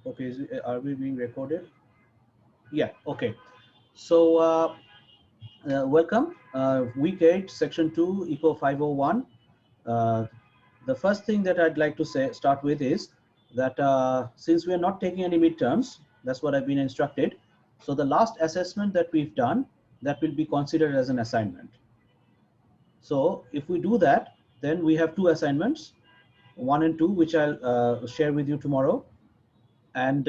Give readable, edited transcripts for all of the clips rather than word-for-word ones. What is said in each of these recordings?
Okay, are we being recorded? Yeah, okay. So welcome, week 8, section 2, eco 501. The first thing that I'd like to start with is that since we are not taking any midterms, that's what I've been instructed. So the last assessment that we've done, that will be considered as an assignment. So if we do that, then we have 2 assignments, 1 and 2, which I'll share with you tomorrow. And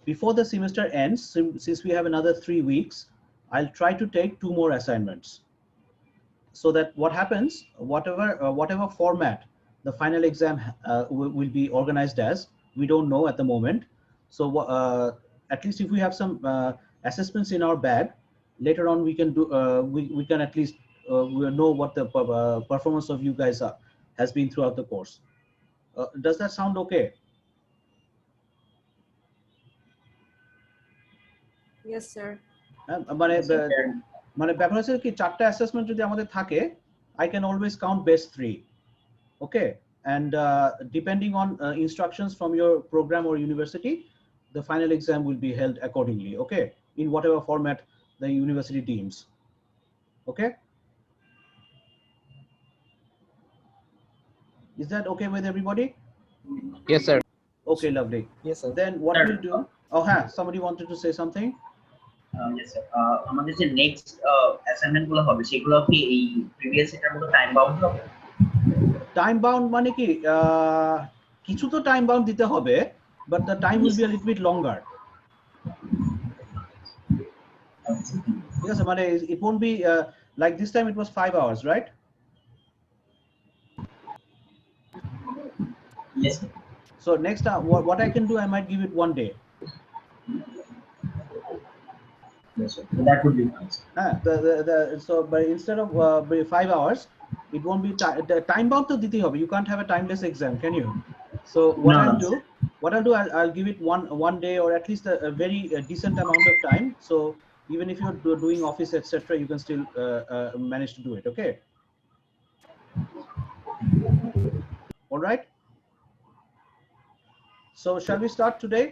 before the semester ends, since we have another 3 weeks, I'll try to take 2 more assignments. So that what happens, whatever format the final exam will be organized as, we don't know at the moment. So at least if we have some assessments in our bag, later on we can do we can at least we'll know what the performance of you guys has been throughout the course. Does that sound okay? Yes, sir. মানে ব্যাপার হচ্ছে কি 4টা assessment যদি আমাদের থাকে, I can always count best 3. Okay, and depending on instructions from your program or university, the final exam will be held accordingly. Okay, in whatever format the university deems. Okay, is that okay with everybody? Yes, sir. Okay, lovely. Yes, sir. Then what we'll do, oh somebody wanted to say something. Yes, sir. আমাদের যে next assignment গুলো হবে সেগুলো কি এই previous এটার মতো time bound হবে? টাইম বাউন্ড মানে কি কিছু তো টাইম বাউন্ড দিতে হবে, but the time will be a little bit longer. Yes, মানে it won't be like this time it was 5 hours, right? Yes. So next time what I can do, I might give it 1 day. Yes, sir. That would be nice. So but instead of 5 hours, it won't be the time bound to dite hobe. You can't have a timeless exam, can you? So what I'll do, I'll give it one day, or at least a very decent amount of time. So even if you're doing office etc., you can still manage to do it. Okay, all right. So shall we start today?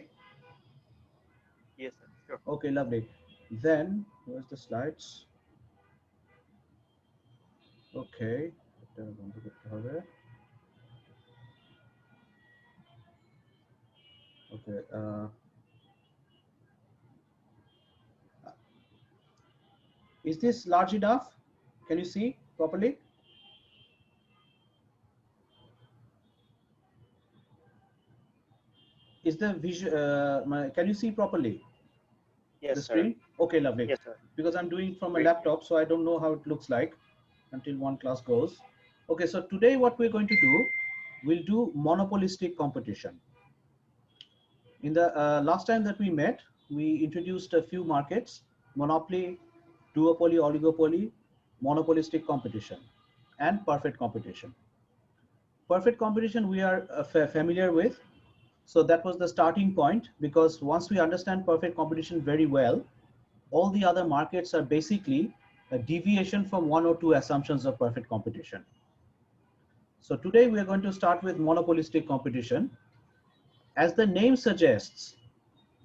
Yes, sir. Sure. Okay, lovely. Then where's the slides? Okay, okay, is this large enough? Can you see properly? Is the vision can you see properly? Yes, The sir. screen? Okay, lovely. Yes, sir. Because I'm doing from a Great. laptop, so I don't know how it looks like until one class goes. Okay, so today what we're going to do, we'll do monopolistic competition. In the last time that we met, we introduced a few markets: monopoly, duopoly, oligopoly, monopolistic competition, and perfect competition. Perfect competition we are familiar with. So that was the starting point, because once we understand perfect competition very well, all the other markets are basically a deviation from 1 or 2 assumptions of perfect competition. So today we are going to start with monopolistic competition. As the name suggests,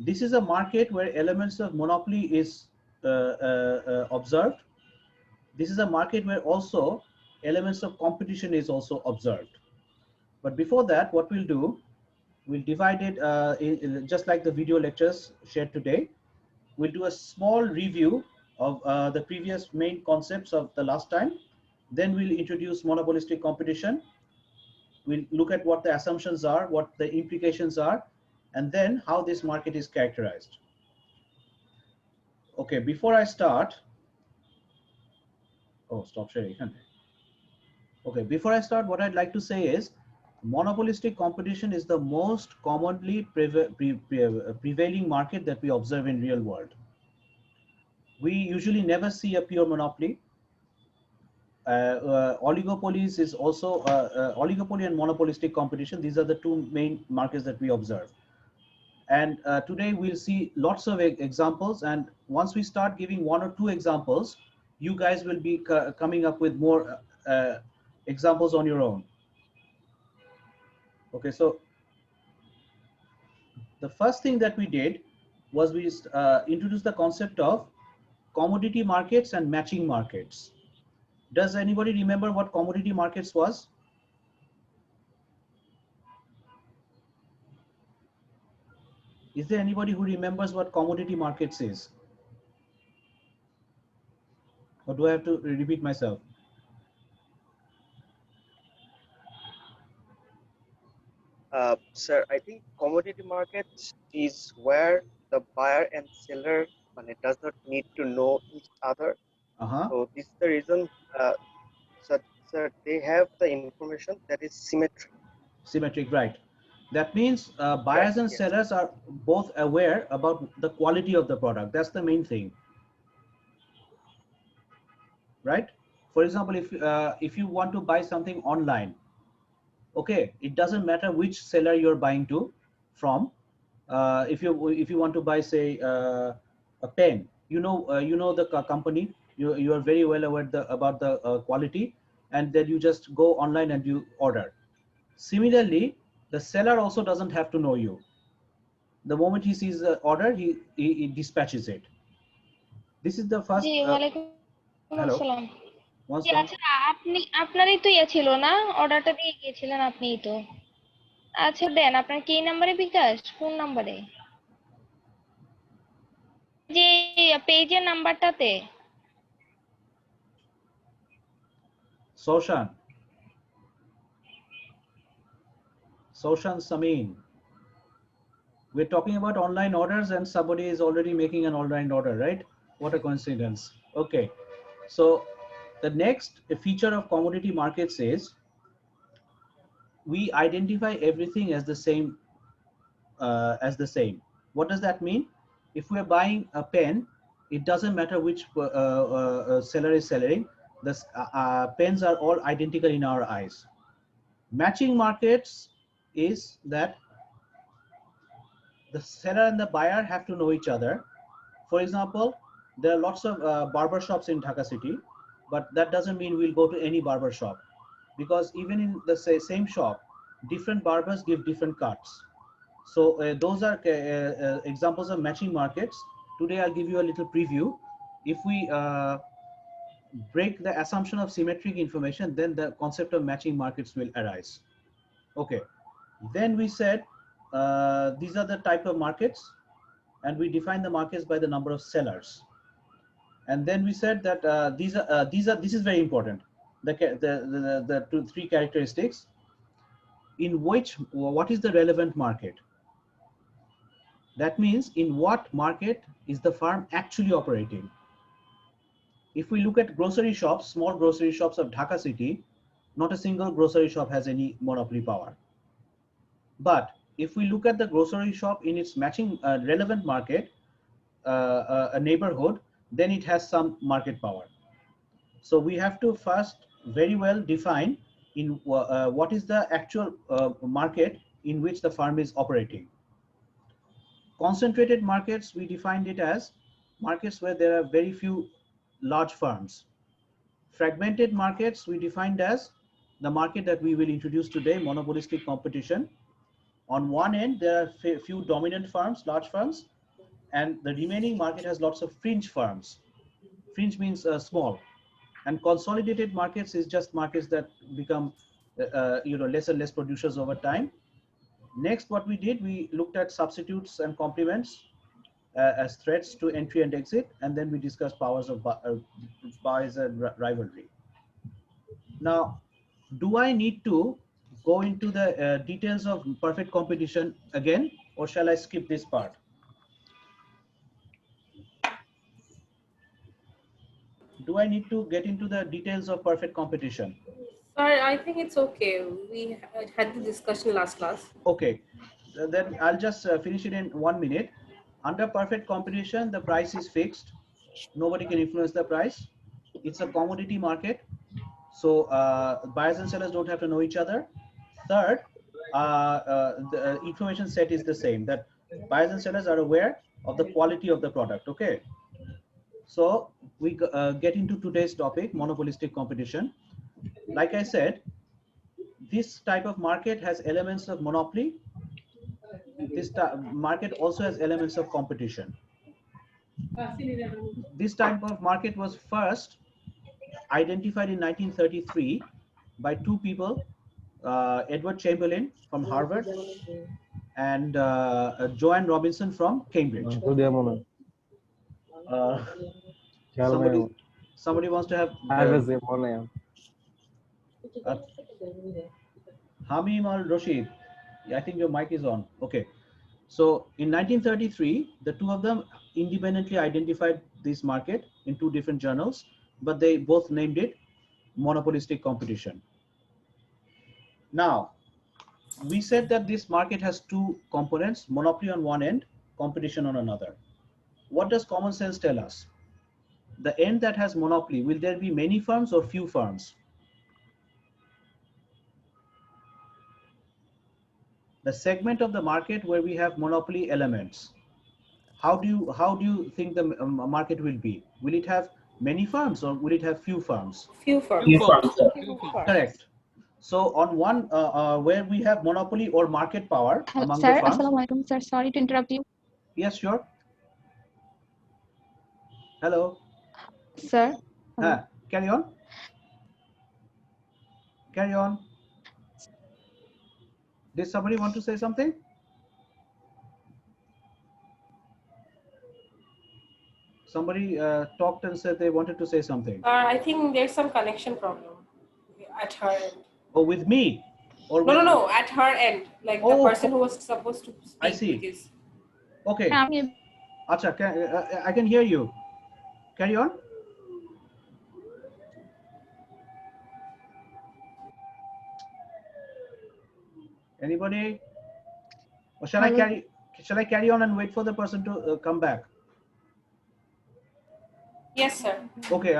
this is a market where elements of monopoly is observed. This is a market where also elements of competition is also observed. But before that, what we'll do, we'll divide it just like the video lectures shared today. We'll do a small review of the previous main concepts of the last time. Then we'll introduce monopolistic competition. We'll look at what the assumptions are, what the implications are, and then how this market is characterized. Okay, before I start, stop sharing. Okay, before I start, what I'd like to say is, monopolistic competition is the most commonly prevailing market that we observe in real world. We usually never see a pure monopoly. Oligopolies is also oligopoly and monopolistic competition. These are the 2 main markets that we observe. And today we'll see lots of examples. And once we start giving 1 or 2 examples, you guys will be coming up with more examples on your own. Okay, so the first thing that we did was we introduced the concept of commodity markets and matching markets. Does anybody remember what commodity markets was? Is there anybody who remembers what commodity markets is? Or do I have to repeat myself? Sir, I think commodity market is where the buyer and seller does not need to know each other. So this is the reason, sir, they have the information that is symmetric. Symmetric, right. That means Right. buyers and Yes. sellers are both aware about the quality of the product. That's the main thing, right? For example, if you want to buy something online, okay, it doesn't matter which seller you're buying to from. If you want to buy, say, a pen, you know the company, you are very well aware about the quality, and then you just go online and you order. Similarly, the seller also doesn't have to know you. The moment he sees the order, he dispatches it. This is the first. জি ওয়ালাইকুম Hello. আসসালাম Once জি done. আচ্ছা আপনারই তো ইয়ে ছিল না অর্ডারটা দিয়ে গিয়েছিলেন আপনিই তো আচ্ছা দেন আপনার কি নাম্বারে বিকাশ কোন নাম্বারে যে পেজের নাম্বারটাতে Soshan Samin. We're talking about online orders and somebody is already making an online order, right? What a coincidence. Okay. So the next feature of commodity markets is we identify everything as the same. What does that mean? If we're buying a pen, it doesn't matter which seller is selling. The pens are all identical in our eyes. Matching markets is that the seller and the buyer have to know each other. For example, there are lots of barber shops in Dhaka city, but that doesn't mean we'll go to any barber shop, because even in the same shop, different barbers give different cuts. So those are examples of matching markets. Today I'll give you a little preview. If we break the assumption of symmetric information, then the concept of matching markets will arise. Okay, then we said these are the type of markets, and we define the markets by the number of sellers. And then we said that this is very important. The three characteristics. In what is the relevant market? That means in what market is the firm actually operating? If we look at grocery shops, small grocery shops of Dhaka city, not a single grocery shop has any monopoly power. But if we look at the grocery shop in its matching relevant market, a neighborhood, then it has some market power. So we have to first very well define in what is the actual market in which the firm is operating. Concentrated markets, we defined it as markets where there are very few large firms. Fragmented markets, we defined as the market that we will introduce today, monopolistic competition. On one end, there are few dominant firms, large firms, and the remaining market has lots of fringe firms. Fringe means small. And consolidated markets is just markets that become less and less producers over time. Next, what we did, we looked at substitutes and complements as threats to entry and exit, and then we discussed powers of buyers and rivalry. Now, do I need to go into the details of perfect competition again, or shall I skip this part? Do I need to get into the details of perfect competition? Sorry, I think it's okay. We had the discussion last class. Okay, then I'll just finish it in 1 minute. Under perfect competition, the price is fixed. Nobody can influence the price. It's a commodity market. So buyers and sellers don't have to know each other. Third, the information set is the same, that buyers and sellers are aware of the quality of the product. Okay. So we get into today's topic, monopolistic competition. Like I said, this type of market has elements of monopoly this market also has elements of competition. This type of market was first identified in 1933 by two people, Edward Chamberlain from Harvard and Joanne Robinson from Cambridge. Somebody wants to have Hamim or Rashid. I think your mic is on. Okay. So in 1933, the two of them independently identified this market in two different journals, but they both named it Monopolistic Competition. Now, we said that this market has two components, monopoly on one end, competition on another. What does common sense tell us? The end that has monopoly, will there be many firms or few firms? The segment of the market where we have monopoly elements, how do you think the market will be? Will it have many firms or will it have few firms? Few firms. Few firms, sir. Correct. So on one where we have monopoly or market power among Sir, the firms. Assalamualaikum, sir. Sorry to interrupt you. Yes, sure. Hello. Sir. Carry on. Carry on. Did somebody want to say something? Somebody talked and said they wanted to say something. I think there's some connection problem at her end. Oh, with me? Or No, with no, at her end. Like the person who was supposed to speak. I see. Because... Okay. Acha, I can hear you. Carry on. Anybody? Or shall I carry on and wait for the person to come back? Yes, sir. Okay,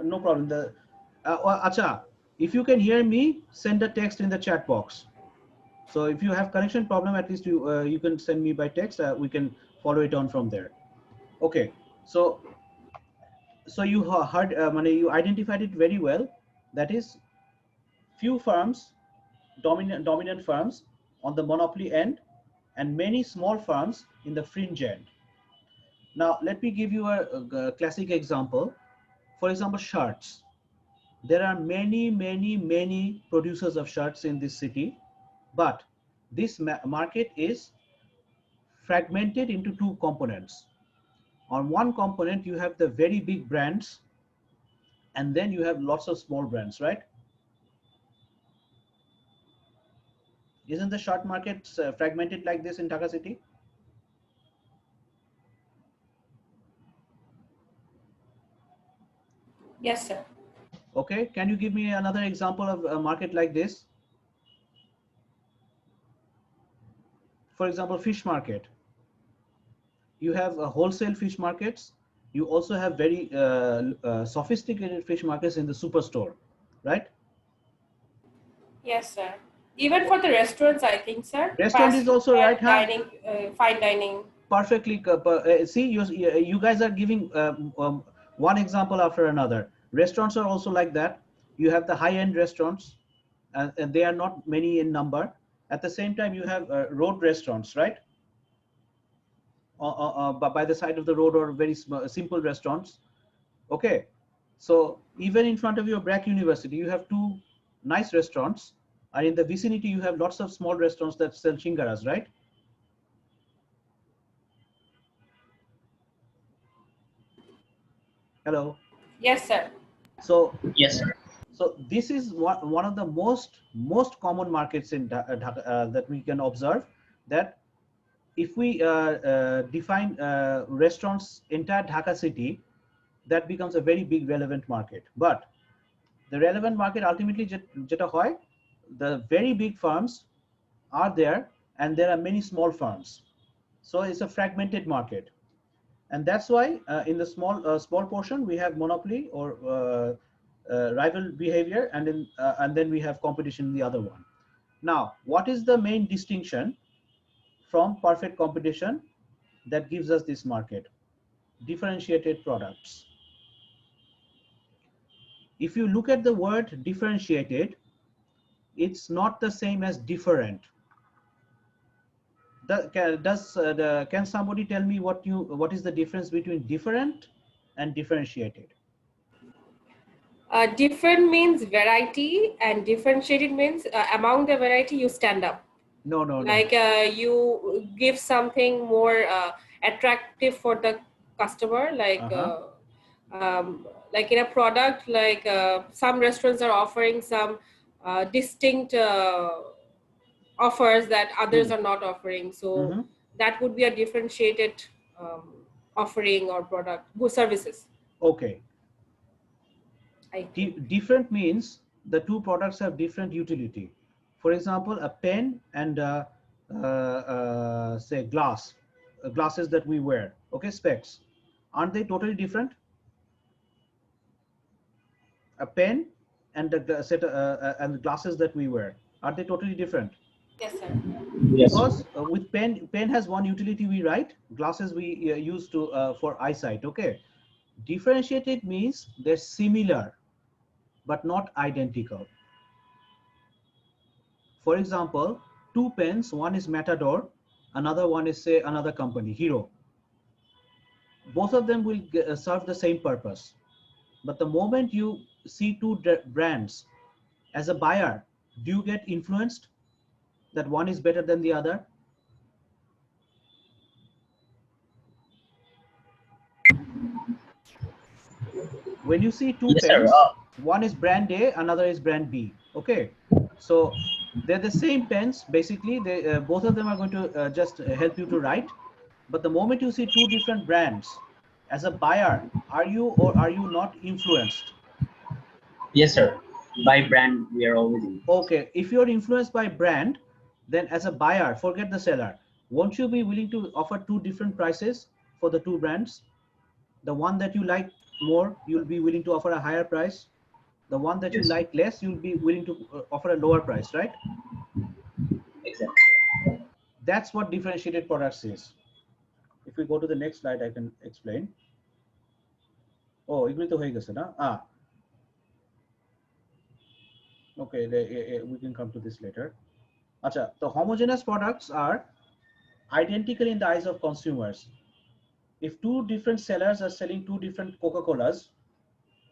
no problem. Acha, if you can hear me, send a text in the chat box. So if you have connection problem, at least you can send me by text. We can follow it on from there. Okay, so you heard, you identified it very well. That is, few firms, dominant firms on the monopoly end, and many small firms in the fringe end. Now, let me give you a classic example. For example, shirts. There are many producers of shirts in this city, but this market is fragmented into two components. On one component, you have the very big brands, and then you have lots of small brands, right? Isn't the shirt market fragmented like this in Dhaka city? Yes, sir. Okay, can you give me another example of a market like this? For example, fish market. You have wholesale fish markets. You also have very sophisticated fish markets in the superstore, right? Yes, sir. Even for the restaurants, I think, sir. Restaurant is also right. Dining, fine dining. Perfectly. See, you guys are giving one example after another. Restaurants are also like that. You have the high-end restaurants, and they are not many in number. At the same time, you have road restaurants, right? By the side of the road, or very simple restaurants. Okay, so even in front of your Brack University, you have two nice restaurants, and in the vicinity, you have lots of small restaurants that sell chingaras, right? Hello. Yes, sir. So yes, sir. So this is one of the most common markets in Dhaka, that we can observe. That if we define restaurants entire Dhaka city, that becomes a very big relevant market. But the relevant market ultimately jeta hoy, the very big firms are there, and there are many small firms. So it's a fragmented market, and that's why in the small portion we have monopoly or rival behavior, and then we have competition in the other one. Now, what is the main distinction from perfect competition that gives us this market? Differentiated products. If you look at the word differentiated, it's not the same as different. Can somebody tell me what is the difference between different and differentiated? Different means variety, and differentiated means among the variety you stand up. No. Like you give something more attractive for the customer, like in a product, like some restaurants are offering some distinct offers that others are not offering. So that would be a differentiated offering or product services. Okay. Different means the two products have different utility. For example, a pen and say glasses that we wear, okay, specs, aren't they totally different? A pen and the set and the glasses that we wear, are they totally different? Yes, sir. Yes. Because with pen has one utility, we write, glasses we use to for eyesight. Okay, differentiated means they're similar but not identical. For example, two pens, one is Matador, another one is, say, another company, Hero. Both of them will serve the same purpose. But the moment you see two brands, as a buyer, do you get influenced that one is better than the other? When you see two pens, one is brand A, another is brand B. Okay, so they're the same pens. Basically, they both of them are going to just help you to write. But the moment you see two different brands, as a buyer, are you or are you not influenced? Yes, sir. By brand, we are always influenced. Okay, if you're influenced by brand, then as a buyer, forget the seller. Won't you be willing to offer two different prices for the two brands? The one that you like more, you'll be willing to offer a higher price. The one that you like less, you'll be willing to offer a lower price, right? Exactly. That's what differentiated products is. If we go to the next slide, I can explain. Oh, eগুলি তো হয়ে গেছে না? Okay, we can come to this later. Acha, the homogeneous products are identical in the eyes of consumers. If two different sellers are selling two different Coca-Colas,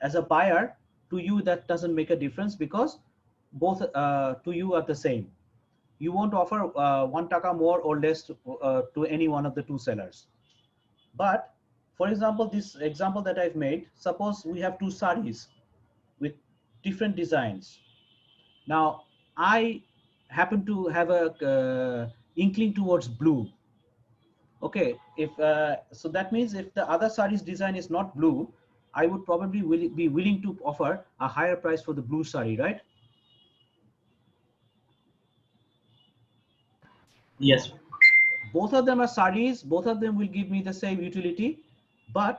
as a buyer, to you that doesn't make a difference because both to you are the same. You won't offer 1 taka more or less to any one of the two sellers. But for example, this example that I've made, suppose we have two saris with different designs. Now I happen to have a inkling towards blue. Okay, if so that means if the other sari's design is not blue, I would probably be willing to offer a higher price for the blue sari, right? Yes. Both of them are saris, both of them will give me the same utility, but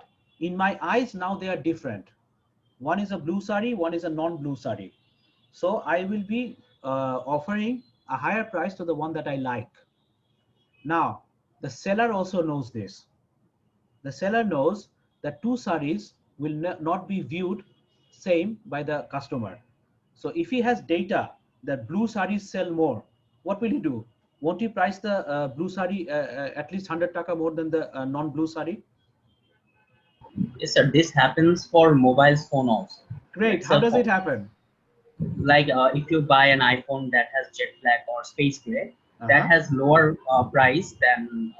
in my eyes now they are different. One is a blue sari, one is a non-blue sari. So I will be offering a higher price to the one that I like. Now, the seller also knows this. The seller knows that two saris will not be viewed same by the customer. So if he has data that blue saris sell more, what will he do? Won't he price the blue sari at least 100 taka more than the non-blue sari? Yes, sir. This happens for mobile phone also. Great. How does it happen? Like if you buy an iPhone that has jet black or space gray, that has lower price than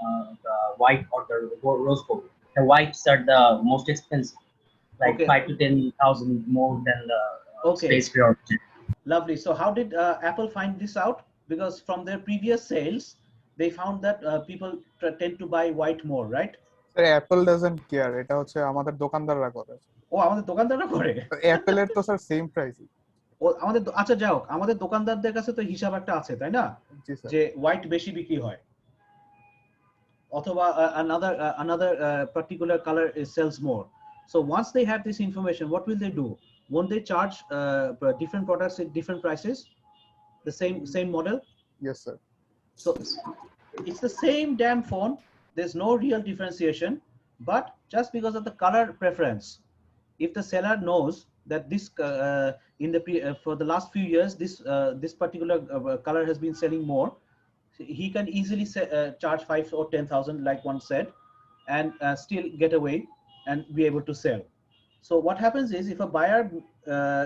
the white or the rose gold. The whites are the most expensive, like 5 to 10,000 more than the space gray or jet. Lovely. So how did Apple find this out? Because from their previous sales, they found that people tend to buy white more, right? Sir, Apple doesn't care. এটা হচ্ছে আমাদের দোকানদাররা করে। ও আমাদের দোকানদাররা করে? Apple এর তো স্যার সেম প্রাইসই। ও আমাদের আচ্ছা যাও, আমাদের দোকানদারদের কাছে তো হিসাব একটা আছে, তাই না? যে হোয়াইট বেশি বিক্রি হয়। অথবা another particular color sells more. So once they have this information, what will they do? Won't they charge different products at different prices? The same model? Yes, sir. So it's the same damn phone. There's no real differentiation, but just because of the color preference, if the seller knows that this for the last few years this particular color has been selling more, he can easily charge 5 or 10,000, like one said, and still get away and be able to sell. So what happens is, if a buyer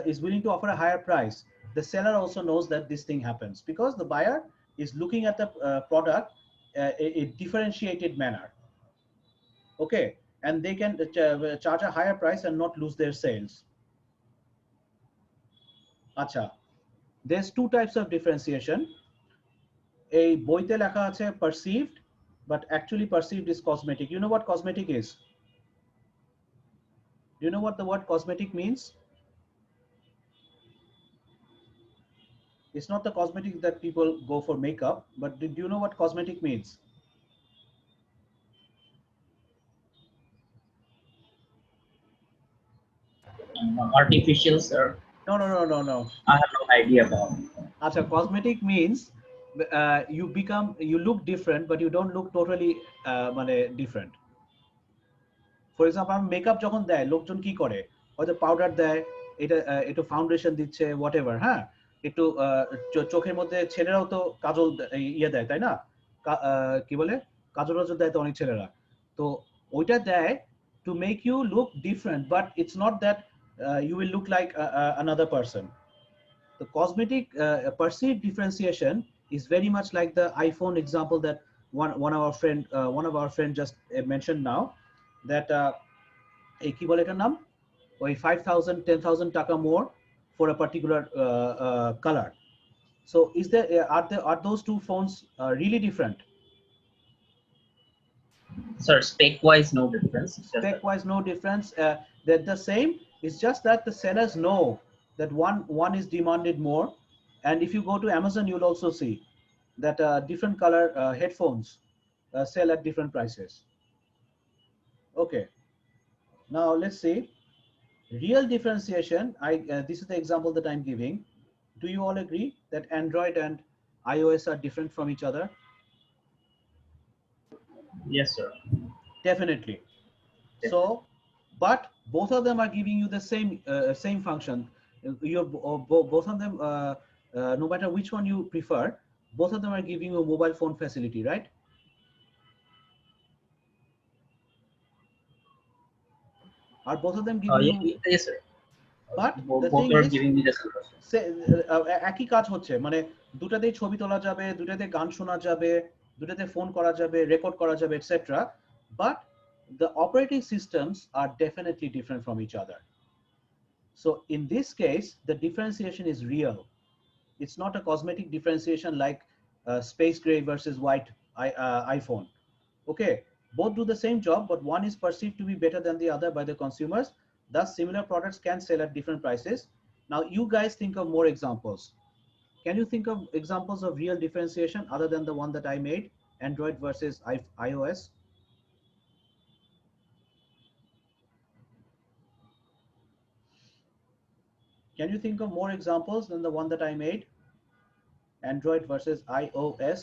is willing to offer a higher price, the seller also knows that this thing happens, because the buyer is looking at the product a differentiated manner. Okay, and they can charge a higher price and not lose their sales. Acha, there's two types of differentiation. A boite লেখা আছে perceived, but actually perceived is cosmetic. You know what cosmetic is? Do you know what the word cosmetic means? It's not the cosmetic that people go for makeup, but do you know what cosmetic means? Artificial, sir. No. I have no idea about it. Acha, cosmetic means you look different, but you don't look totally different. For example, makeup যখন দেয়, লোকজন কি করে, হয়তো powder দেয়, এটা একটু foundation দিচ্ছে, whatever, হ্যাঁ, একটু চোখের মধ্যে ছেলেরাও তো কাজল ইয়ে দেয়, তাই না? কি বলে, কাজল দেয় তো অনেক ছেলেরা, তো ওইটা দেয় to make you look different, but it's not that you will look like another person. The cosmetic perceived differentiation is very much like the iPhone example that one of our friend just mentioned now, that এই কি বলে এটার নাম, ওই 5,000 10,000 টাকা more for a particular color. So is there are those two phones really different? Sir, spec wise no difference. Spec wise no difference. They're the same. It's just that the sellers know that one is demanded more, and if you go to Amazon, you'll also see that different color headphones sell at different prices. Okay, now let's see real differentiation. This is the example that I'm giving. Do you all agree that Android and iOS are different from each other? Yes, sir. Definitely. So, but both of them are giving you the same function. Both of them, no matter which one you prefer, both of them are giving you a mobile phone facility, right? Are both of them giving you? Yes, sir. But the both thing are is, giving me the একই কাজ হচ্ছে, মানে দুটাতেই ছবি তোলা যাবে, দুটাতে গান শোনা যাবে, দুটাতে ফোন করা যাবে, রেকর্ড করা যাবে, etc. But the operating systems are definitely different from each other. So in this case, the differentiation is real. It's not a cosmetic differentiation like space gray versus white iPhone. Okay, both do the same job, but one is perceived to be better than the other by the consumers. Thus, similar products can sell at different prices. Now, you guys think of more examples. Can you think of examples of real differentiation other than the one that I made, Android versus iOS? Can you think of more examples than the one that I made, Android versus iOS?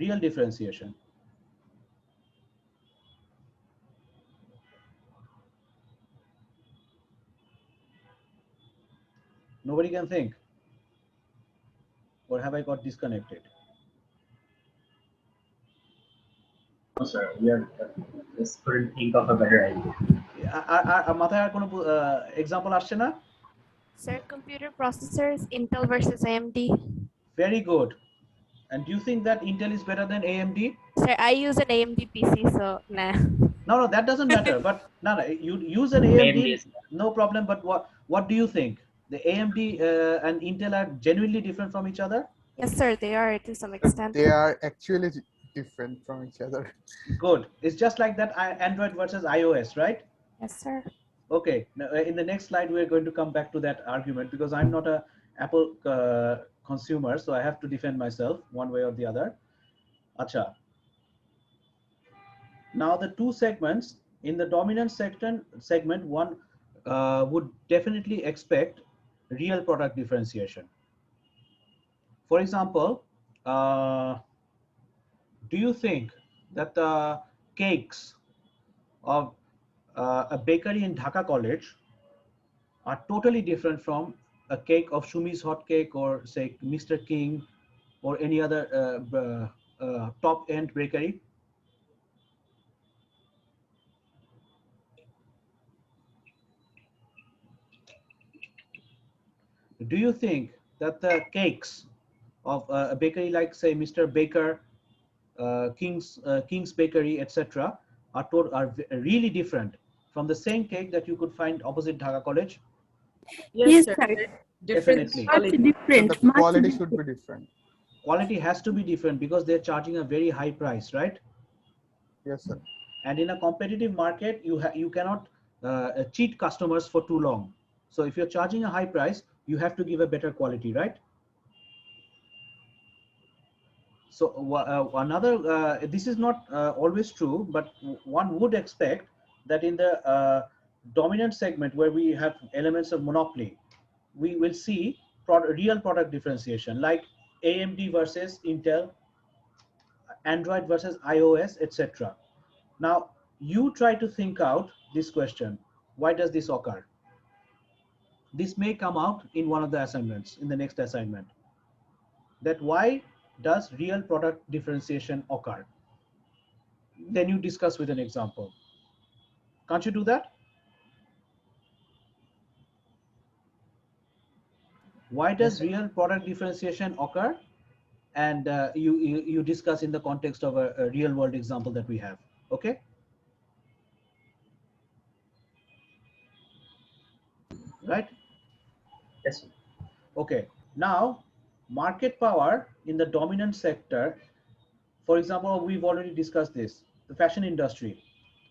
Real differentiation. Nobody can think? Or have I got disconnected? No, sir. We are just couldn't think of a better idea. মাথায় আর কোনো example আসছে না? Sir, computer processors, Intel versus AMD. Very good. And do you think that Intel is better than AMD? Sir, I use an AMD PC, so nah. No, that doesn't matter. But no, you use an AMD, no problem. But what do you think? The AMD and Intel are genuinely different from each other? Yes, sir, they are to some extent. They are actually different from each other. Good. It's just like that Android versus iOS, right? Yes, sir. Okay. Now, in the next slide, we're going to come back to that argument, because I'm not a Apple consumer, so I have to defend myself one way or the other. Acha. Now the two segments, in the dominant segment, one would definitely expect real product differentiation. For example, do you think that the cakes of a bakery in Dhaka College are totally different from a cake of Shumi's Hot Cake or say Mr. King or any other top-end bakery? Do you think that the cakes of a bakery like say Mr. Baker, King's Bakery, etc., are really different from the same cake that you could find opposite Dhaka College? Yes, Yes, sir. sir. Different Definitely. Much quality. So different. the Much quality different. should be different. Quality has to be different because they're charging a very high price, right? Yes, sir. And in a competitive market, you cannot cheat customers for too long. So if you're charging a high price, you have to give a better quality, right? So this is not always true, but one would expect that in the dominant segment where we have elements of monopoly, we will see real product differentiation like AMD versus Intel, Android versus iOS, etc. Now, you try to think out this question. Why does this occur? This may come out in one of the assignments, in the next assignment. That why does real product differentiation occur? Then you discuss with an example. Can't you do that? Why does real product differentiation occur? And you discuss in the context of a real world example that we have. Okay? Right? Yes, sir. Okay. Now, market power in the dominant sector, for example, we've already discussed this, the fashion industry.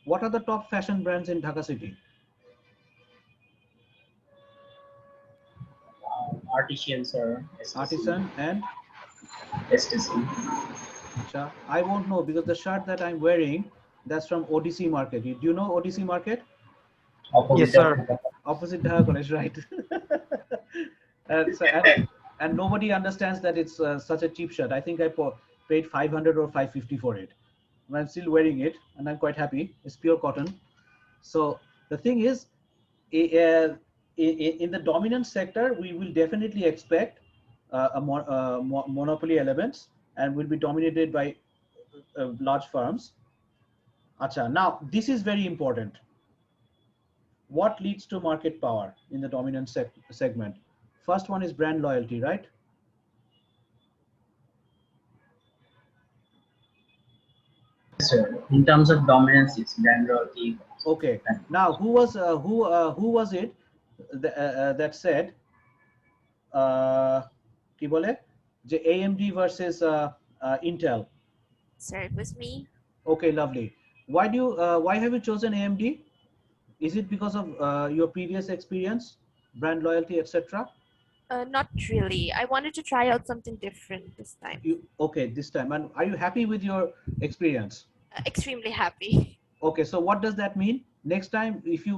What are the top fashion brands in Dhaka city? Artisan, sir. Artisan and STC. I won't know because the shirt that I'm wearing, that's from ODC Market. Do you know ODC Market? Opposite Yes, sir. Opposite Dhaka College, right? and nobody understands that it's such a cheap shirt. I think I paid 500 or 550 for it. And I'm still wearing it and I'm quite happy. It's pure cotton. So the thing is, in the dominant sector, we will definitely expect monopoly elements and will be dominated by large firms. Acha, now this is very important. What leads to market power in the dominant segment? First one is brand loyalty, right? Sir, in terms of dominance, it's brand loyalty. Okay. Now, who was it that said কি বলে যে AMD versus Intel? Sir, it was me. Okay, lovely. Why have you chosen AMD? Is it because of your previous experience, brand loyalty, etc.? Not really. I wanted to try out something different this time. Okay, this time. And are you happy with your experience? Extremely happy. Okay, so what does that mean? Next time, if you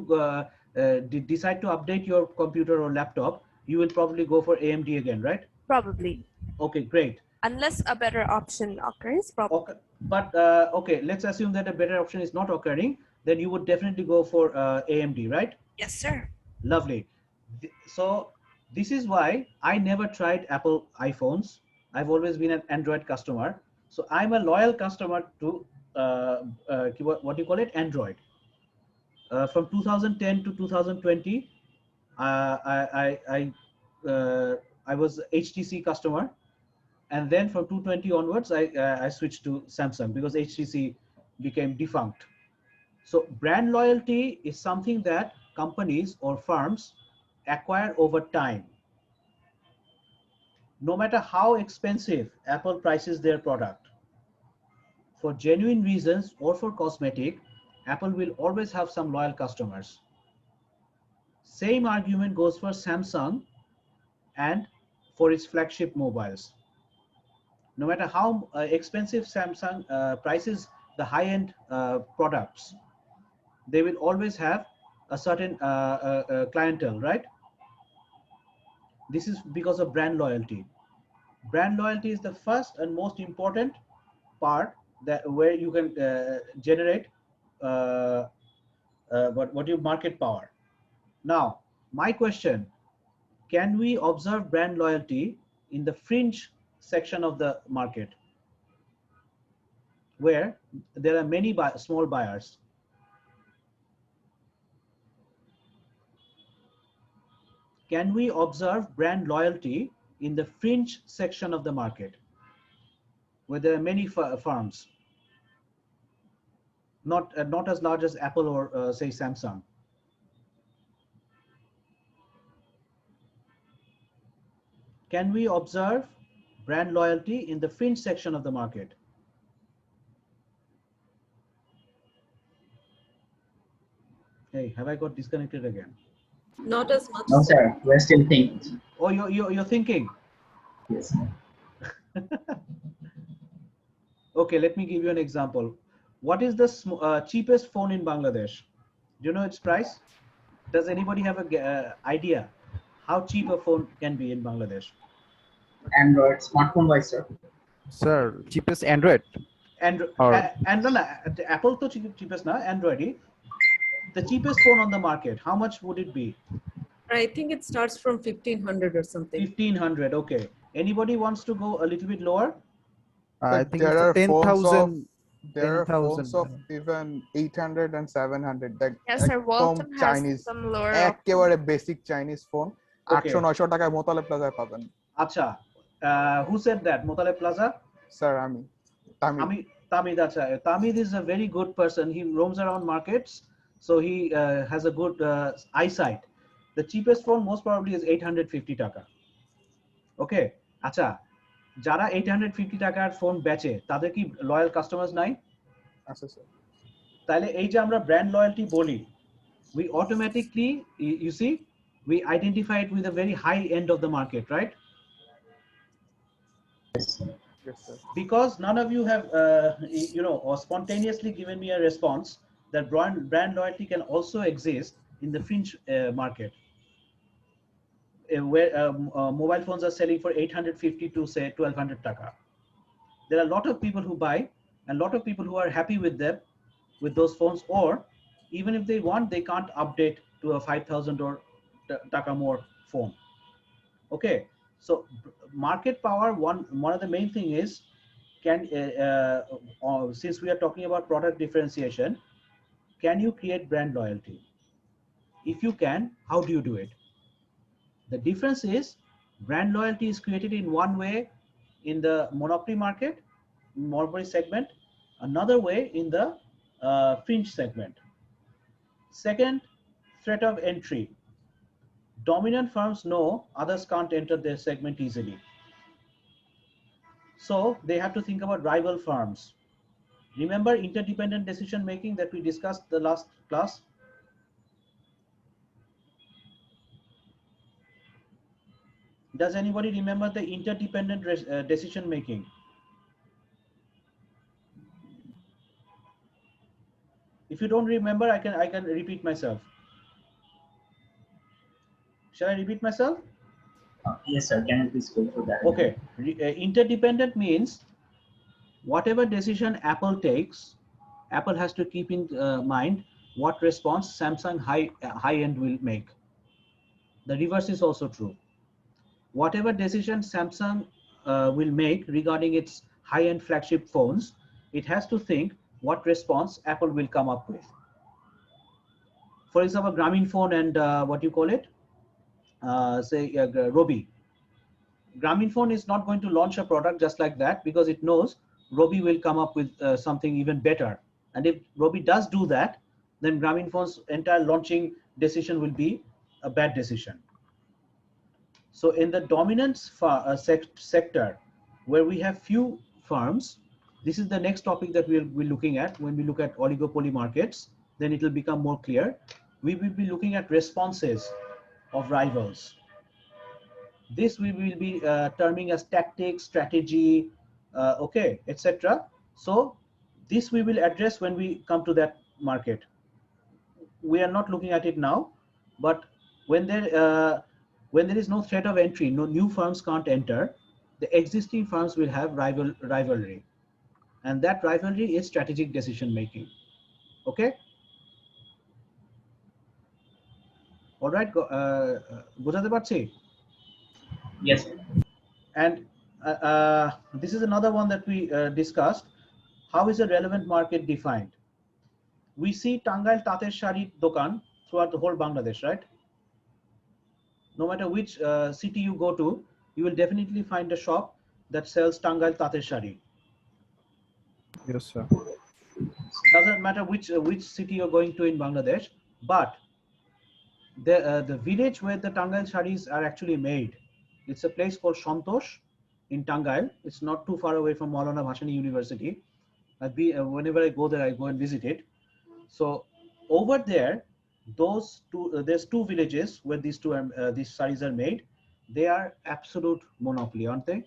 decide to update your computer or laptop, you will probably go for AMD again, right? Probably. Okay, great. Unless a better option occurs, probably. Okay, but okay, let's assume that a better option is not occurring, then you would definitely go for AMD, right? Yes, sir. Lovely. So this is why I never tried Apple iPhones. I've always been an Android customer. So I'm a loyal customer to what do you call it? Android. From 2010 to 2020, I was HTC customer. And then from 220 onwards, I switched to Samsung because HTC became defunct. So brand loyalty is something that companies or firms acquire over time. No matter how expensive Apple prices their product, for genuine reasons or for cosmetic, Apple will always have some loyal customers. Same argument goes for Samsung and for its flagship mobiles. No matter how expensive Samsung prices the high-end products, they will always have a certain clientele, right? This is because of brand loyalty. Brand loyalty is the first and most important part that where you can generate what you market power. Now, My question, can we observe brand loyalty in the fringe section of the market where there are many small buyers? Can we observe brand loyalty in the fringe section of the market where there are many firms, not as large as Apple or say Samsung? Can we observe brand loyalty in the fringe section of the market? Hey, have I got disconnected again? Not as much. No, sir. We're still thinking. Oh, you're thinking? Yes. Okay, let me give you an example. What is the cheapest phone in Bangladesh? Do you know its price? Does anybody have a idea how cheap a phone can be in Bangladesh? Android smartphone wise, sir. Sir, cheapest Android. Android. Or Apple to cheapest na Android. The cheapest phone on the market, how much would it be? I think it starts from 1500 or something. 1500. Okay. Anybody wants to go a little bit lower? I think there are 10,000. There are phones 10,000. of even 800 and 700 that Yes, sir. একদম Walton has Chinese some lower একেবারে basic Chinese phone Okay. 800-900 টাকায় মোতালে প্লাজায় পাবেন Acha. Who said that? Motale Plaza? Sir আমি Tamid, Tamid is a very good person. He roams around markets, so he has a good eyesight. The cheapest phone most probably is 850 taka. Okay, acha, jara 850 টাকার phone বেচে তাদের কি loyal customers নাই? আচ্ছা sir তাহলে এই যে আমরা ব্র্যান্ড লয়্যালটি বলি, we automatically, you see, we identify it with a very high end of the market, right? yes sir Because none of you have or spontaneously given me a response that brand loyalty can also exist in the fringe market, where mobile phones are selling for 850 to say 1200 taka. There are a lot of people who buy and a lot of people who are happy with them, with those phones, or even if they want, they can't update to a 5000 or taka more phone. Okay, so market power, one of the main thing is, since we are talking about product differentiation, can you create brand loyalty? If you can, how do you do it? The difference is brand loyalty is created in one way in the monopoly market, monopoly segment, another way in the fringe segment. Second, threat of entry. Dominant firms know others can't enter their segment easily, so they have to think about rival firms. Remember interdependent decision making that we discussed the last class? Does anybody remember the interdependent decision making? If you don't remember, I can repeat myself. Shall I repeat myself? Yes, sir. Can you please go through that? Okay. Interdependent means whatever decision Apple takes, Apple has to keep in mind what response Samsung high end will make. The reverse is also true. Whatever decision Samsung will make regarding its high-end flagship phones, it has to think what response Apple will come up with. For example, Grameenphone and what you call it, say Robi. Grameenphone is not going to launch a product just like that because it knows Robi will come up with something even better. And if Robi does do that, then Grameenphone's entire launching decision will be a bad decision. So in the dominance sector, where we have few firms, this is the next topic that we'll be looking at when we look at oligopoly markets. Then it will become more clear. We will be looking at responses of rivals. This we will be terming as tactics, strategy, okay, etc. So this we will address when we come to that market. We are not looking at it now, but when there is no threat of entry, no new firms can't enter, the existing firms will have rivalry. And that rivalry is strategic decision making. Okay? All right, বোঝাতে পারছি? Yes. And this is another one that we discussed. How is a relevant market defined? We see Tangail Tater Shari Dokan throughout the whole Bangladesh, right? No matter which city you go to, you will definitely find a shop that sells Tangail Tater Shari. Yes, sir. Doesn't matter which city you're going to in Bangladesh, but the village where the Tangail Sharis are actually made, it's a place called Santosh in Tangail. It's not too far away from Maulana Bhashani University. Whenever I go there, I go and visit it. So over there, there's two villages where these saris are made. They are absolute monopoly, aren't they?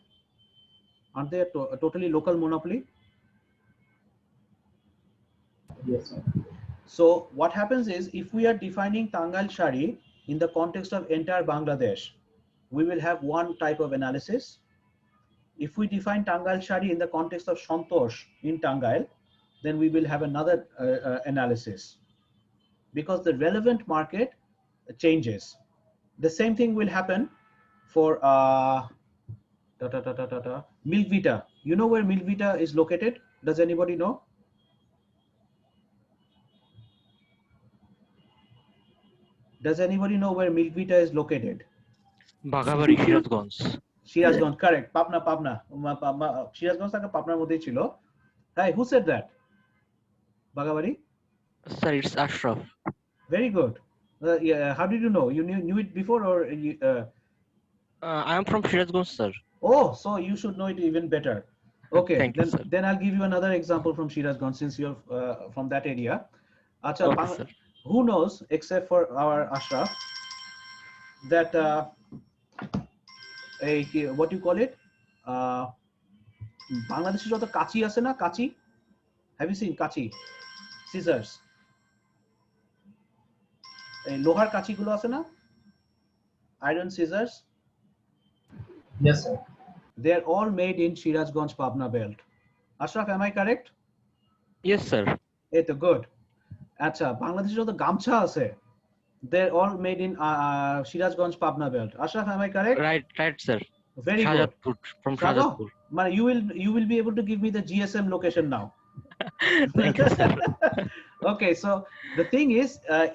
Aren't they a totally local monopoly? Yes, sir. So what happens is, if we are defining Tangail Shari in the context of entire Bangladesh, we will have one type of analysis. If we define Tangail Shari in the context of Santosh in Tangail, then we will have another analysis, because the relevant market changes. The same thing will happen for Milk Vita. You know where Milk Vita is located? Does anybody know? Does anybody know where Milk Vita is located? বাঘাবাড়ি Sirajganj Shirazganj, correct. Papna. Shirazganj taka Papnar moddhei chilo. Hey, who said that? Bagabari? Sir it's Ashraf Very good. Yeah, how did you know? You knew it before, or I am from Sirajganj sir oh, so you should know it even better. Okay, Thank you, sir. then I'll give you another example from Shirazganj, since you're from that area. Acha, Okay, sir. who knows, except for our Ashraf, that what you call it? Bangladesh যত কাচি আছে না, কাচি? Have you seen কাচি? Scissors. এই লোহার কাচিগুলো আছে না? Iron scissors. Yes, sir. They are all made in Shirazganj Pabna belt. Ashraf, am I correct? Yes sir এই তো good. আচ্ছা, বাংলাদেশে যত গামছা আছে, they're all made in Shirazganj Pabna belt. Ashraf, am I correct? Right sir Very good. Shahzadpur from Shahzadpur মানে you will be able to give me the GSM location now. Thank you sir Okay, so the thing is,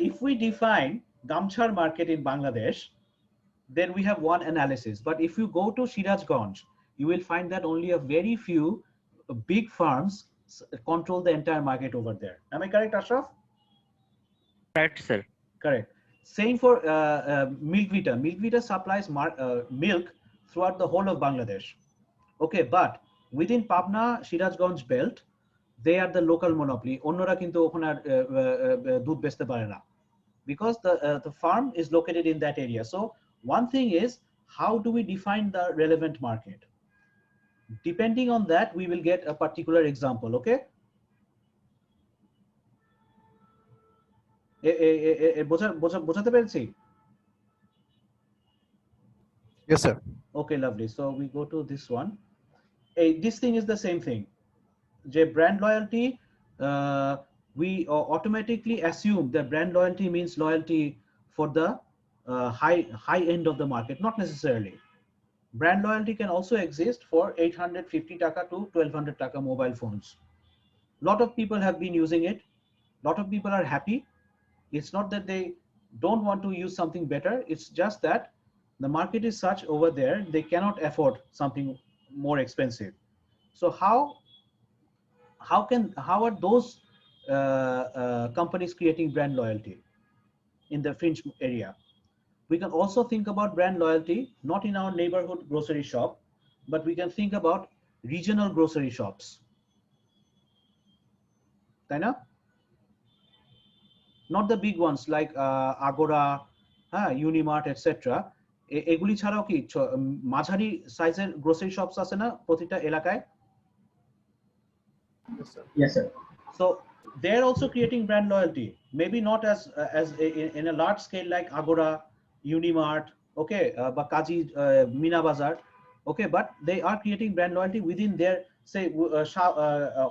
if we define Gamchar market in Bangladesh, then we have one analysis. But if you go to Shirazganj, you will find that only a very few big firms control the entire market over there. Am I correct, Ashraf? Right sir Correct. Same for Milk Vita. Milk Vita supplies milk throughout the whole of Bangladesh. Okay, but within Pabna, Shirazganj belt, they are the local monopoly. Onnora kintu okhane dudh bechte pare na, because the farm is located in that area. So one thing is, how do we define the relevant market? Depending on that, we will get a particular example. Okay. বোঝাতে পেরেছি? Yes, sir. Okay, lovely. So we go to this one. This thing is the same thing. Brand loyalty, we automatically assume that brand loyalty means loyalty for the high end of the market. Not necessarily. Brand loyalty can also exist for 850 taka to 1200 taka mobile phones. Lot of people have been using it. Lot of people are happy. It's not that they don't want to use something better. It's just that the market is such over there, they cannot afford something more expensive. So how are those companies creating brand loyalty in the fringe area? We can also think about brand loyalty, not in our neighborhood grocery shop, but we can think about regional grocery shops. Taina? Not the big ones like Agora, Unimart, etc. এগুলি ছাড়াও কি মাঝারি সাইজের grocery shops আছে না প্রতিটা এলাকায়? Yes, sir. So they're also creating brand loyalty, maybe not as in a large scale like Agora, Unimart, okay, but Kaji, Mina Bazar, okay, but they are creating brand loyalty within their, say,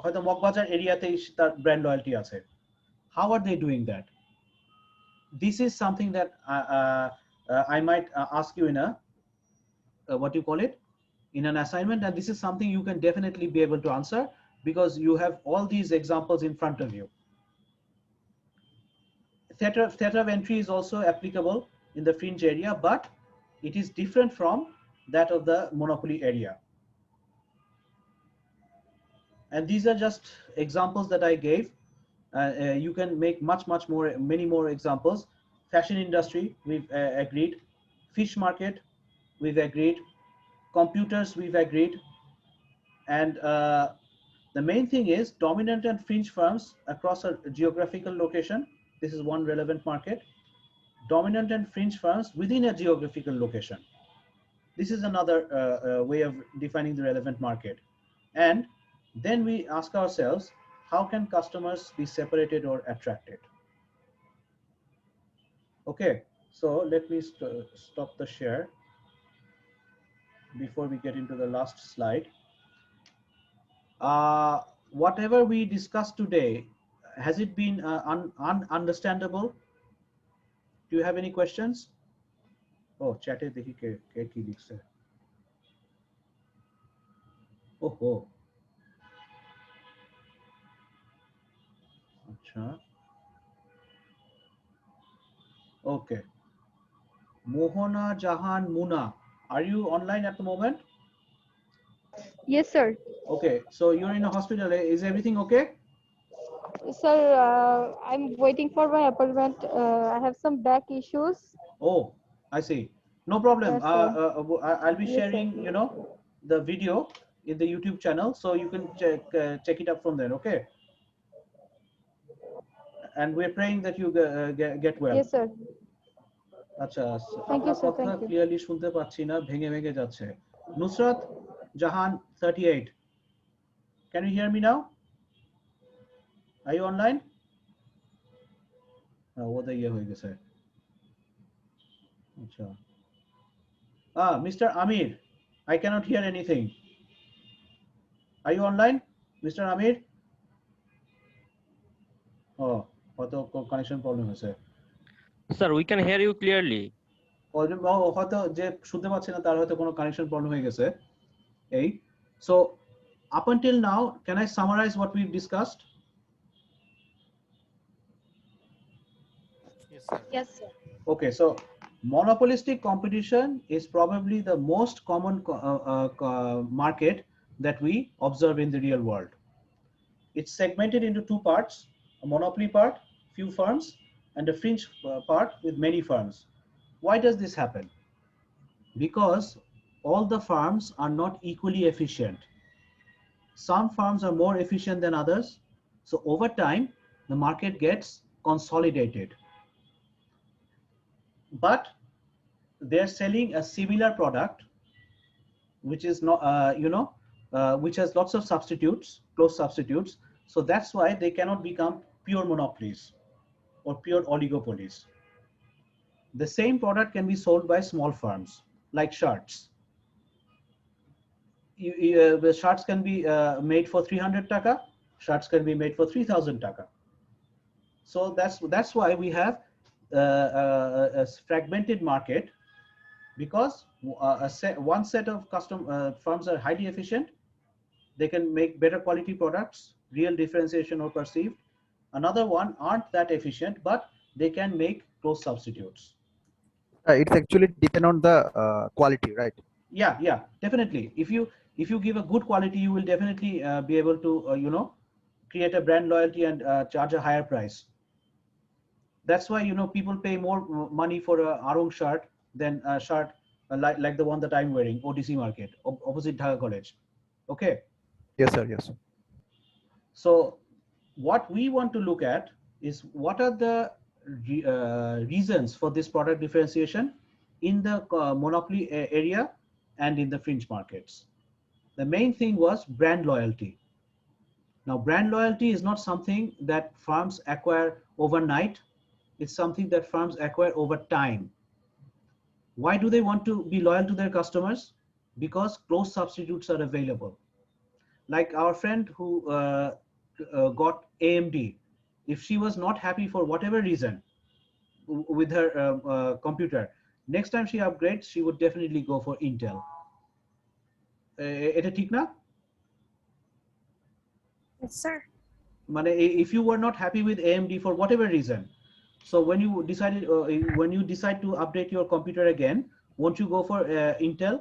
hoyto Mokbazar area te tar brand loyalty ache. How are they doing that? this is something that I might ask you in a what you call it, in an assignment, and this is something you can definitely be able to answer because you have all these examples in front of you. Theta of entry is also applicable in the fringe area, but it is different from that of the monopoly area. And these are just examples that I gave. You can make many more examples. Fashion industry, we've agreed. Fish market, we've agreed. Computers, we've agreed. And the main thing is dominant and fringe firms across a geographical location. This is one relevant market. Dominant and fringe firms within a geographical location. This is another way of defining the relevant market. And then we ask ourselves, how can customers be separated or attracted? Okay, so let me stop the share before we get into the last slide. Whatever we discussed today, has it been understandable? Do you have any questions? Oh, chat e dekhi ke ki likhche. Oh. Acha. Okay. Mohana Jahan Muna, are you online at the moment? Yes, sir. Okay, so you're in a hospital. Is everything okay? Sir, I'm waiting for my appointment. I have some back issues. Oh, I see. No problem. Yes, I'll be Yes, sharing, the video in the YouTube channel, so you can check it up from there. Okay. And we're praying that you get well. Yes, sir. আচ্ছা Thank you, আপনার sir. কথা Thank you. Clearly শুনতে পাচ্ছি না, ভেঙে যাচ্ছে। Nusrat Jahan 38, can you hear me now? Are you online? ওদের ইয়ে হয়ে গেছে। আচ্ছা Mr. Amir, I cannot hear anything. Are you online, Mr. Amir? Oh, হয়তো কানেকশন প্রবলেম হয়েছে। Sir, we can hear you clearly. হয়তো যে শুনতে পাচ্ছে না তার হয়তো কোনো কানেকশন প্রবলেম হয়ে গেছে। এই so up until now, can I summarize what we've discussed? Yes, sir. Okay, so monopolistic competition is probably the most common market that we observe in the real world. It's segmented into two parts: a monopoly part, few firms, and a fringe part with many firms. Why does this happen? Because all the firms are not equally efficient. Some firms are more efficient than others, so over time the market gets consolidated. But they're selling a similar product, which is not, which has lots of substitutes, close substitutes. So that's why they cannot become pure monopolies or pure oligopolies. The same product can be sold by small firms, like shirts. The shirts can be made for 300 taka. Shirts can be made for 3,000 taka. So that's why we have a fragmented market, because one set of firms are highly efficient. They can make better quality products, real differentiation or perceived. Another one aren't that efficient, but they can make close substitutes. It's actually depend on the quality, right? Yeah, definitely. If you give a good quality, you will definitely be able to create a brand loyalty and charge a higher price. That's why people pay more money for a Arong shirt than a shirt like the one that I'm wearing, OTC market, opposite Dhaka College. Okay. Yes, sir. Yes. So what we want to look at is what are the reasons for this product differentiation in the monopoly area and in the fringe markets. The main thing was brand loyalty. Now, brand loyalty is not something that firms acquire overnight. It's something that firms acquire over time. Why do they want to be loyal to their customers? Because close substitutes are available. Like our friend who got AMD, if she was not happy for whatever reason, with her computer. Next time she upgrades, she would definitely go for Intel. এটা ঠিক না? Yes, sir. মানে if you were not happy with AMD for whatever reason, so when you decide to update your computer again, won't you go for Intel?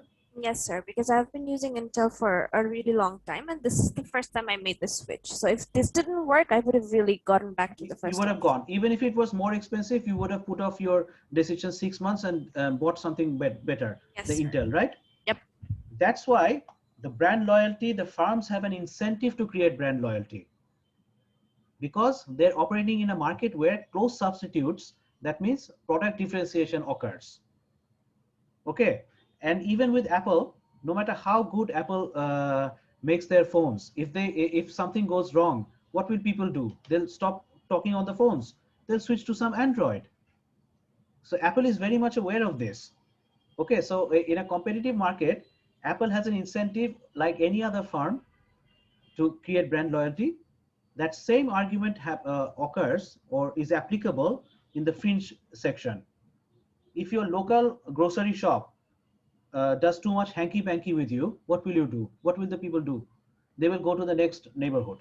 Yes, sir, because I've been using Intel for a really long time, and this is the first time I made the switch. So if this didn't work, I would have really gotten back to the first. You would have gone, even if it was more expensive, you would have put off your decision 6 months and bought something better. Yes, the sir. Intel, right? Yep. That's why the brand loyalty, the firms have an incentive to create brand loyalty, because they're operating in a market where close substitutes, that means product differentiation occurs. Okay, and even with Apple, no matter how good Apple makes their phones, if something goes wrong, what will people do? They'll stop talking on the phones, they'll switch to some Android. So Apple is very much aware of this. Okay, so in a competitive market, Apple has an incentive like any other firm to create brand loyalty. That same argument occurs or is applicable in the fringe section. If your local grocery shop does too much hanky-panky with you, what will you do? What will the people do? They will go to the next neighborhood.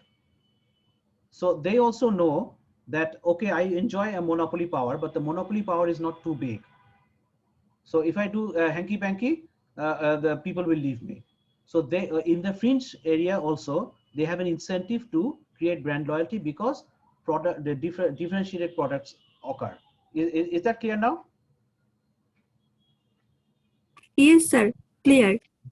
So they also know that, okay, I enjoy a monopoly power, but the monopoly power is not too big. So if I do hanky-panky, the people will leave me. So they in the fringe area also, they have an incentive to create brand loyalty because the differentiated products occur. Is that clear now? Yes, sir. Clear.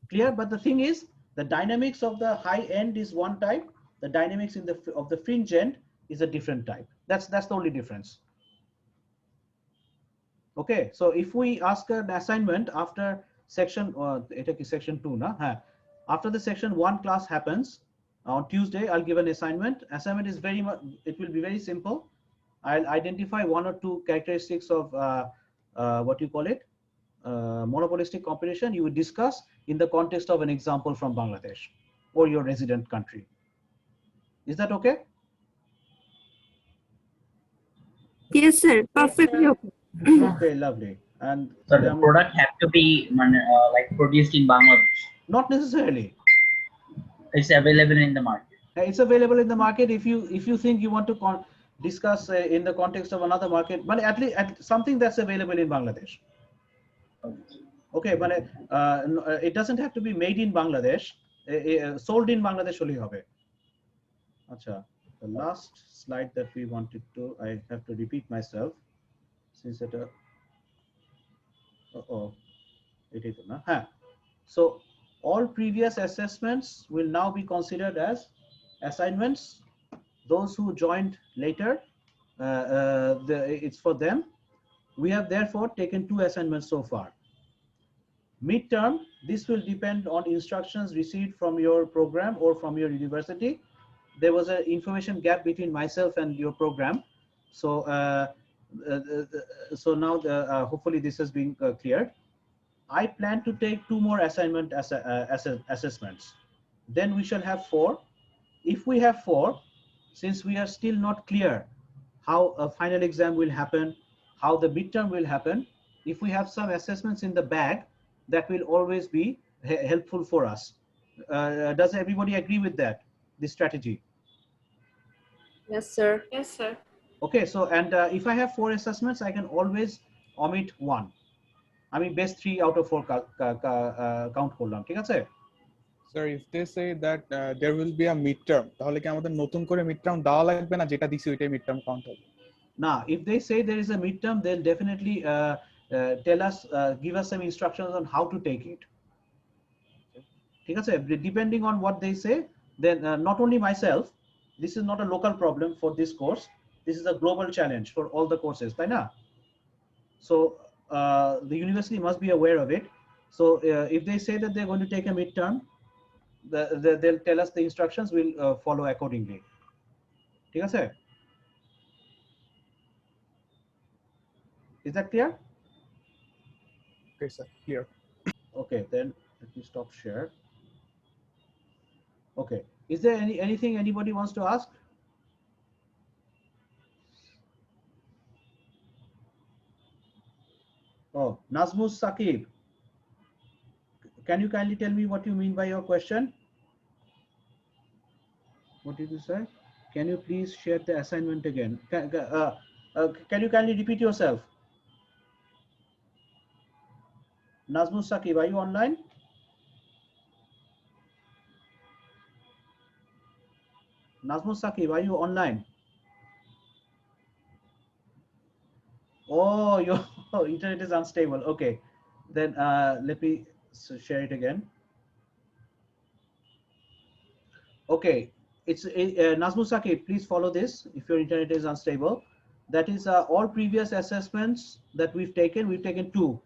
Clear, but the thing is, the dynamics of the high end is one type. The dynamics of the fringe end is a different type. That's the only difference. Okay, so if we ask an assignment after section section 2 na, after the section 1 class happens on Tuesday, I'll give an assignment. Assignment is very much, it will be very simple. I'll identify 1 or 2 characteristics of what you call it, monopolistic competition. You will discuss in the context of an example from Bangladesh or your resident country. Is that okay? Yes, sir. Perfectly okay. Okay, lovely. And so the product have to be like produced in Bangladesh? Not necessarily. It's available in the market. It's available in the market. If you think you want to discuss in the context of another market, but at least something that's available in Bangladesh. Okay, but it doesn't have to be made in Bangladesh. Sold in Bangladesh only hobe. Acha, the last slide that we wanted to, I have to repeat myself since it it is na. So all previous assessments will now be considered as assignments. Those who joined later, it's for them. We have therefore taken 2 assignments so far. Midterm, this will depend on instructions received from your program or from your university. There was an information gap between myself and your program. So so now hopefully this has been cleared. I plan to take 2 more assignment assessments. Then we shall have 4. If we have 4, since we are still not clear how a final exam will happen, how the midterm will happen, if we have some assessments in the bag, that will always be helpful for us. Does everybody agree with that, this strategy? Yes, sir. Yes, sir. Okay, so and if I have 4 assessments, I can always omit 1. I mean, best 3 out of 4 count করলাম, ঠিক আছে? Sir, if they say that there will be a midterm, তাহলে কি আমাদের নতুন করে midterm দেওয়া লাগবে না, যেটা দিছি ওইটাই midterm count হবে? Now, if they say there is a midterm, they'll definitely tell us, give us some instructions on how to take it. ঠিক আছে? Depending on what they say, then not only myself, this is not a local problem for this course. This is a global challenge for all the courses, right now. So the university must be aware of it. So if they say that they're going to take a midterm, they'll tell us the instructions, we'll follow accordingly. ঠিক আছে? Is that clear? Okay, sir. Clear. Okay, then let me stop share. Okay, is there anything anybody wants to ask? Nazmus Saqib, can you kindly tell me what you mean by your question? What did you say? Can you please share the assignment again? Can you kindly repeat yourself? Nazmus Saqib, are you online? Nazmus Saqib, are you online? Oh, your internet is unstable. Okay, then let me share it again. Okay, it's Nazmus Saqib, please follow this if your internet is unstable. That is all previous assessments that we've taken 2,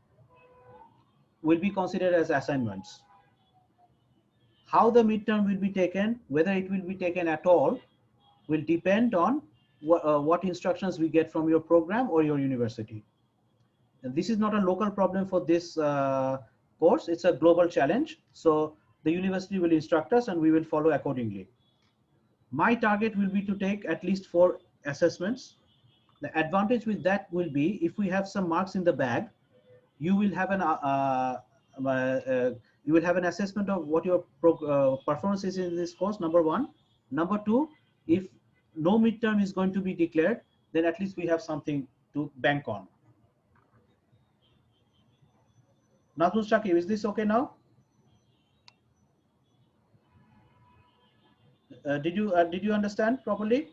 will be considered as assignments. How the midterm will be taken, whether it will be taken at all, will depend on what instructions we get from your program or your university. And this is not a local problem for this course, it's a global challenge. So the university will instruct us and we will follow accordingly. My target will be to take at least 4 assessments. The advantage with that will be if we have some marks in the bag, you will have an assessment of what your performance is in this course, number 1. Number 2, if no midterm is going to be declared, then at least we have something to bank on. Nazmus Saqib, is this okay now? Did you understand properly?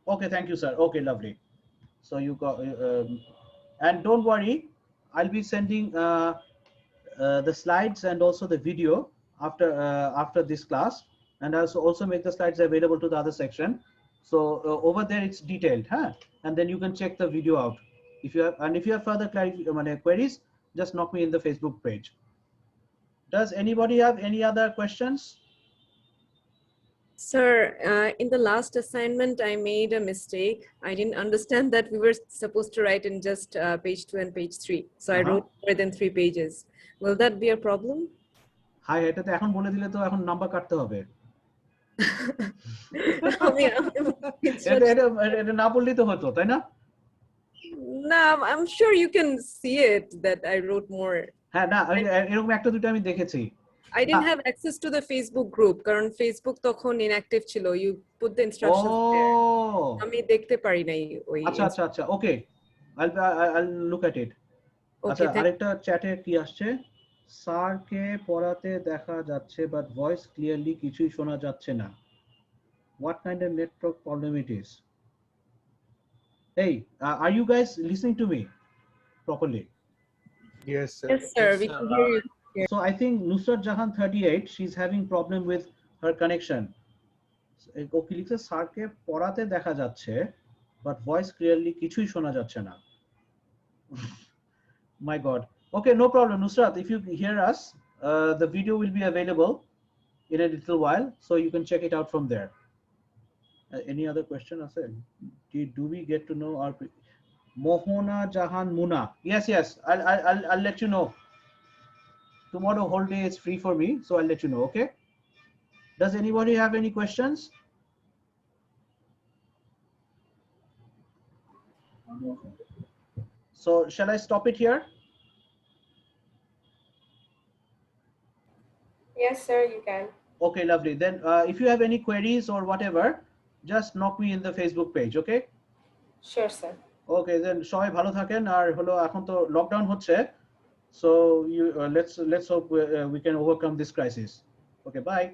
Okay, thank you, sir. Okay, lovely. So you got, and don't worry, I'll be sending the slides and also the video after this class, and I'll also make the slides available to the other section. So over there it's detailed, huh? And then you can check the video out. If you have further queries, just knock me in the Facebook page. Does anybody have any other questions? Sir, in the last assignment, I made a mistake. I didn't understand that we were supposed to write in just page 2 and page 3. So I wrote more than 3 pages. Will that be a problem? Hi, এটা তো এখন বলে দিলে তো এখন number কাটতে হবে। এটা না বললেই তো হতো, তাই না? No, I'm sure you can see it that I wrote more. হ্যাঁ, না এরকম একটা দুটো আমি দেখেছি। I didn't have access to the Facebook group কারণ Facebook তখন inactive ছিল. You put the instructions there. আমি দেখতে পারি নাই ওই। আচ্ছা, okay. I'll look at it. আচ্ছা, আরেকটা চ্যাটে কি আসছে? স্যারকে পড়াতে দেখা যাচ্ছে but voice clearly কিছুই শোনা যাচ্ছে না. What kind of network problem it is? Hey, are you guys listening to me properly? Yes, sir. Yes, sir. We can hear you. So I think Nusrat Jahan 38, she's having problem with her connection. ওকে লিখছে স্যারকে পড়াতে দেখা যাচ্ছে but voice clearly কিছুই শোনা যাচ্ছে না. My God. Okay, no problem, Nusrat. If you hear us, the video will be available in a little while, so you can check it out from there. Any other question? Do we get to know our Mohona Jahan Muna? Yes. I'll let you know. Tomorrow whole day is free for me, so I'll let you know. Okay. Does anybody have any questions? So shall I stop it here? Yes, sir, you can. Okay, lovely. Then if you have any queries or whatever, just knock me in the Facebook page, okay? Sure, sir. Okay, then সবাই ভালো থাকেন আর হলো এখন তো lockdown হচ্ছে, so let's hope we can overcome this crisis. Okay, bye.